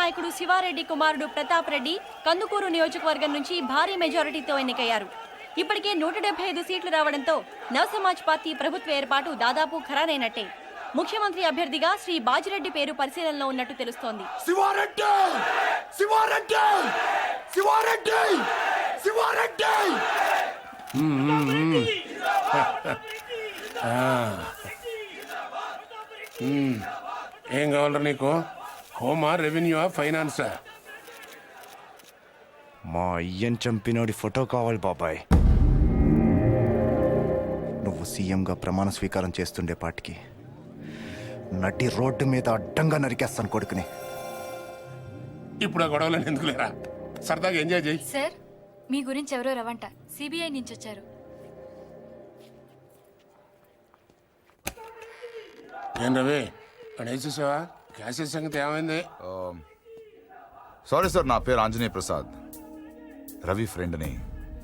నాయకుడు శివారెడ్డి కుమారుడు ప్రతాప్ రెడ్డి కందుకూరు నియోజకవర్గం నుంచి భారీ మెజారిటీతో ఎన్నికయ్యారు. ఇప్పటికే 175 సీట్లు రావడంతో నవసమాజ్ పార్టీ ప్రభుత్వ ఏర్పాటు దాదాపు ఖరారైనట్టే. ముఖ్యమంత్రి అభ్యర్థిగా శ్రీ బాజిరెడ్డి పేరు పరిశీలనలో ఉన్నట్టు తెలుస్తోంది. ఏం కావాలరా నీకు? హోమా, రెవెన్యూ, ఫైనాన్సా? మా అయ్యని చంపినోడి ఫోటో కావాలి బాబాయ్. నువ్వు సీఎంగా ప్రమాణ స్వీకారం చేస్తుండే పాటికి నటి రోడ్డు మీద అడ్డంగా నరికేస్తాను కొడుకుని. ఇప్పుడు ఆ గొడవలను ఎందుకు లేరా, సరదాగా ఎంజాయ్ చేయి. సార్, మీ గురించి ఎవరో రవంట సిబిఐ నుంచి వచ్చారు. ఏం రవి, వేసేసావా? గ్యాస్ సంగతి ఏమైంది? సారీ సార్, నా పేరు ఆంజనేయ ప్రసాద్. రవి ఫ్రెండ్ని,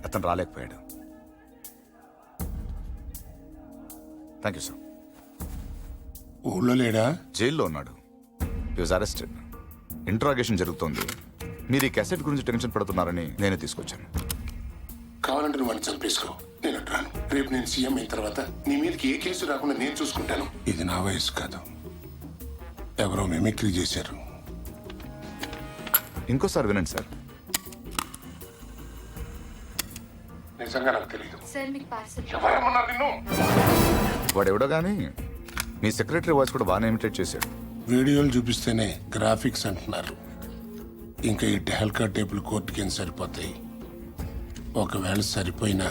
అతను రాలేకపోయాడు. Thank you sir. ఊళ్ళో లేడా? జైల్లో ఉన్నాడు. హి వాజ్ అరెస్టెడ్. ఇంట్రాగేషన్ జరుగుతోంది. మీరు ఈ క్యాసెట్ గురించి టెన్షన్ పడుతున్నారని నేనే తీసుకొచ్చాను. కావాలంటే నువ్వు వాడిని చంపేసుకో, నేను రాను. రేపు నేను సీఎం అయిన తర్వాత నీ మీదకి ఏ కేసు రాకుండా నేను చూసుకుంటాను. ఇది నా వయసు కాదు, ఎవరో మిమిక్రీ చేశారు. ఇంకోసారి వినండి సార్. నిజంగా నాకు తెలియదు. సార్, మీకు పార్సల్. ఎవరేమన్నారు నిన్ను? వాడెవడో కానీ మీ సెక్రటరీ వాయిస్ కూడా బాగానే ఇమిటేట్ చేశాడు. వీడియోలు చూపిస్తేనే గ్రాఫిక్స్ అంటున్నారు. ఇంకా ఈ టెహల్కా టేపులు కోర్టుకి ఏం సరిపోతాయి? ఒకవేళ సరిపోయినా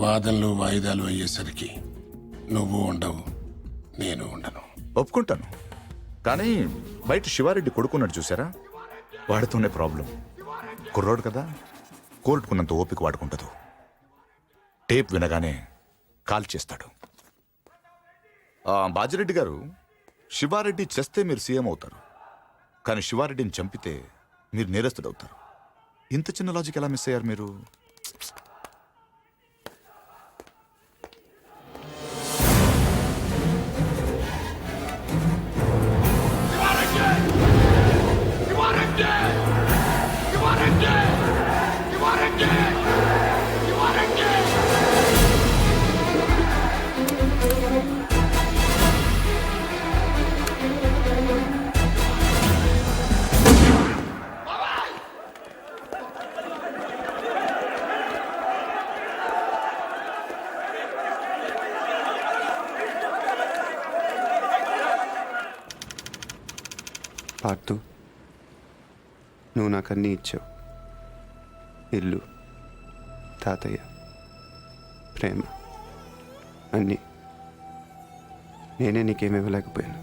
వాదనలు వాయిదాలు అయ్యేసరికి నువ్వు ఉండవు, నేను ఉండను. ఒప్పుకుంటాను, కానీ బయట శివారెడ్డి కొడుకున్నాడు చూసారా, వాడితోనే ప్రాబ్లం. కుర్రోడు కదా, కోర్టుకున్నంత ఓపిక వాడుకుంటదు. టేప్ వినగానే కాల్ చేస్తాడు. బాజిరెడ్డి గారు, శివారెడ్డి చేస్తే మీరు సీఎం అవుతారు, కానీ శివారెడ్డిని చంపితే మీరు నేరస్తుడు అవుతారు. ఇంత చిన్న లాజిక్ ఎలా మిస్ అయ్యారు మీరు? పార్తు, నువ్వు నాకు అన్నీ ఇచ్చావు. ఇల్లు, తాతయ్య, ప్రేమ, అన్నీ. నేనే నీకేమి ఇవ్వలేకపోయాను,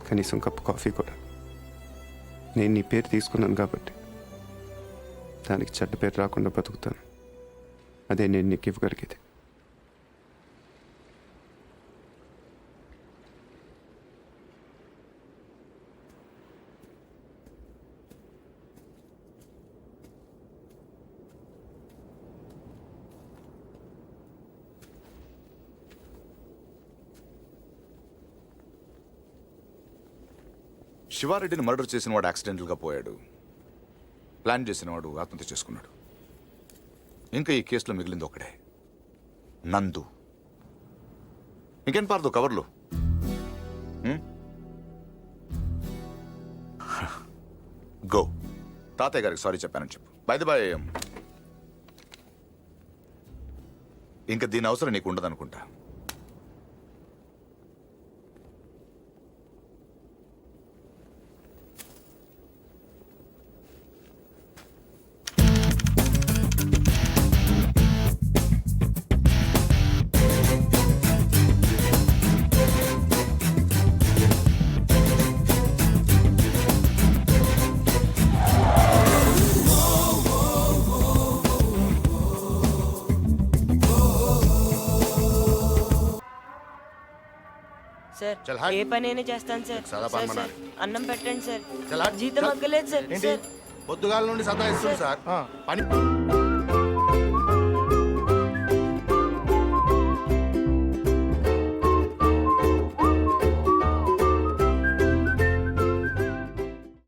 కనీసం కప్పు కాఫీ కూడా. నేను నీ పేరు తీసుకున్నాను కాబట్టి దానికి చెడ్డ పేరు రాకుండా బతుకుతాను. అదే నేను నీకు ఇవ్వగలిగేది. శివారెడ్డిని మర్డర్ చేసిన వాడు యాక్సిడెంటల్గా పోయాడు. ప్లాన్ చేసిన వాడు ఆత్మహత్య చేసుకున్నాడు. ఇంకా ఈ కేసులో మిగిలింది ఒకడే, నందు. ఇంకేం పారదు కవర్లు. గో, తాతయ్య గారికి సారీ చెప్పానని చెప్పు. బై ది బై, ఇంకా దీని అవసరం నీకు ఉండదనుకుంటా. సార్, ఏ పని అయినా చేస్తాను సార్. సార్, అన్నం పెట్టండి సార్. జీతం అక్కలేదు సార్. పొద్దుగాల నుండి సతాయిస్తుంది సార్. పని